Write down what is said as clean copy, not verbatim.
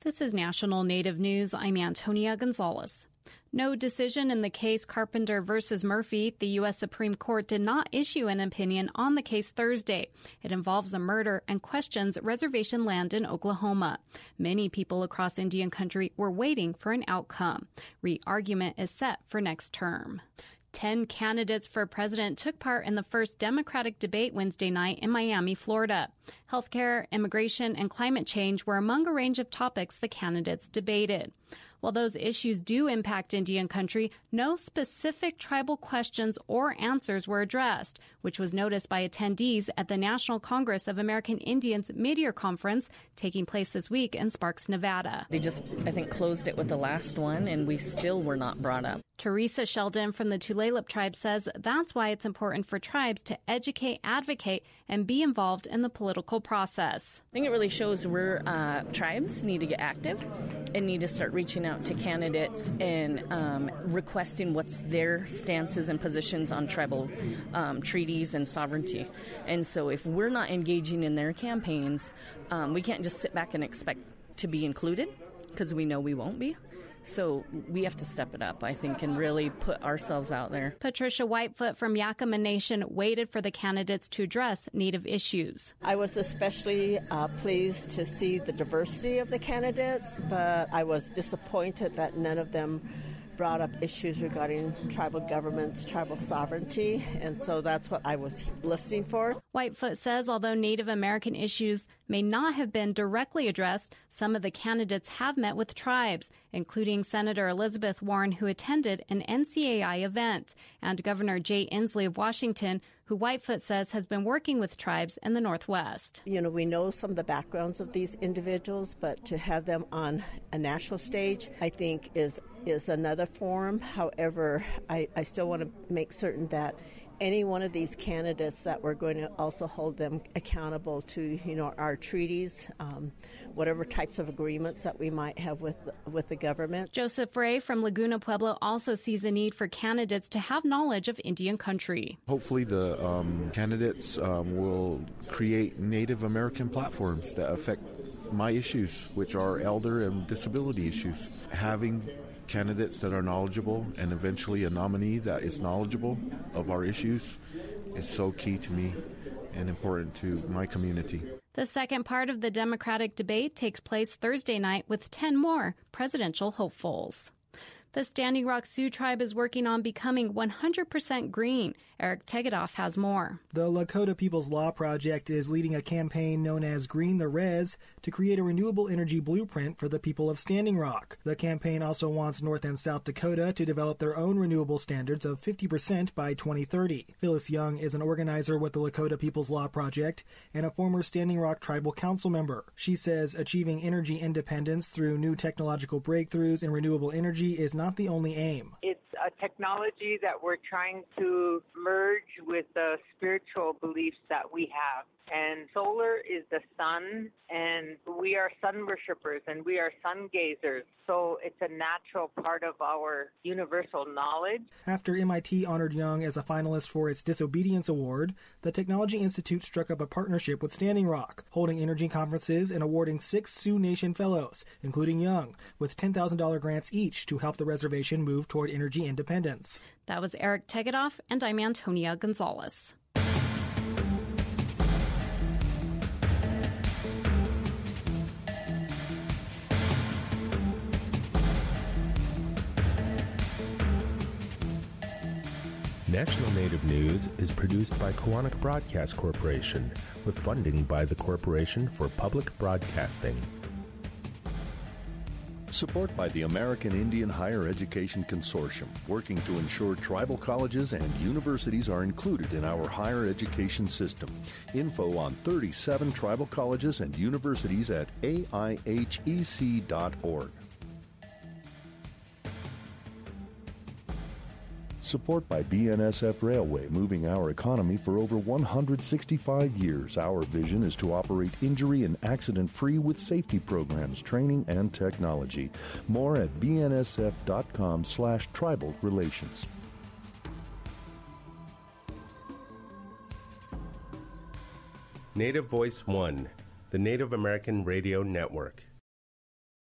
This is National Native News. I'm Antonia Gonzalez. No decision in the case Carpenter versus Murphy. The U.S. Supreme Court did not issue an opinion on the case Thursday. It involves a murder and questions reservation land in Oklahoma. Many people across Indian country were waiting for an outcome. Re-argument is set for next term. 10 candidates for president took part in the first Democratic debate Wednesday night in Miami, Florida. Healthcare, immigration, and climate change were among a range of topics the candidates debated. While those issues do impact Indian country, no specific tribal questions or answers were addressed, which was noticed by attendees at the National Congress of American Indians mid-year conference taking place this week in Sparks, Nevada. They just, I think, closed it with the last one, and we still were not brought up. Teresa Sheldon from the Tulalip tribe says that's why it's important for tribes to educate, advocate, and be involved in the political process. I think it really shows where tribes need to get active and need to start reaching out to candidates and requesting what's their stances and positions on tribal treaties and sovereignty. And so if we're not engaging in their campaigns, we can't just sit back and expect to be included, because we know we won't be. So we have to step it up, I think, and really put ourselves out there. Patricia Whitefoot from Yakama Nation waited for the candidates to address Native issues. I was especially pleased to see the diversity of the candidates, but I was disappointed that none of them brought up issues regarding tribal governments, tribal sovereignty, and so that's what I was listening for. Whitefoot says although Native American issues may not have been directly addressed, some of the candidates have met with tribes, including Senator Elizabeth Warren, who attended an NCAI event, and Governor Jay Inslee of Washington, who Whitefoot says has been working with tribes in the Northwest. You know, we know some of the backgrounds of these individuals, but to have them on a national stage, I think, is another forum. However, I still want to make certain that any one of these candidates that we're going to also hold them accountable to, you know, our treaties, whatever types of agreements that we might have with the government. Joseph Ray from Laguna Pueblo also sees a need for candidates to have knowledge of Indian country. Hopefully the candidates will create Native American platforms that affect my issues, which are elder and disability issues. Having candidates that are knowledgeable and eventually a nominee that is knowledgeable of our issues is so key to me and important to my community. The second part of the Democratic debate takes place Thursday night with 10 more presidential hopefuls. The Standing Rock Sioux tribe is working on becoming 100% green. Eric Tegedoff has more. The Lakota People's Law Project is leading a campaign known as Green the Res to create a renewable energy blueprint for the people of Standing Rock. The campaign also wants North and South Dakota to develop their own renewable standards of 50% by 2030. Phyllis Young is an organizer with the Lakota People's Law Project and a former Standing Rock Tribal Council member. She says achieving energy independence through new technological breakthroughs in renewable energy is not the only aim. It's a technology that we're trying to merge with the spiritual beliefs that we have. And solar is the sun, and we are sun worshipers, and we are sun gazers. So it's a natural part of our universal knowledge. After MIT honored Young as a finalist for its Disobedience Award, the Technology Institute struck up a partnership with Standing Rock, holding energy conferences and awarding 6 Sioux Nation fellows, including Young, with $10,000 grants each to help the reservation move toward energy independence. That was Eric Tegedoff, and I'm Antonia Gonzalez. National Native News is produced by Kawanak Broadcast Corporation with funding by the Corporation for Public Broadcasting. Support by the American Indian Higher Education Consortium, working to ensure tribal colleges and universities are included in our higher education system. Info on 37 tribal colleges and universities at aihec.org. Support by BNSF Railway, moving our economy for over 165 years. Our vision is to operate injury and accident-free with safety programs, training, and technology. More at bnsf.com/tribal relations. Native Voice One, the Native American Radio Network.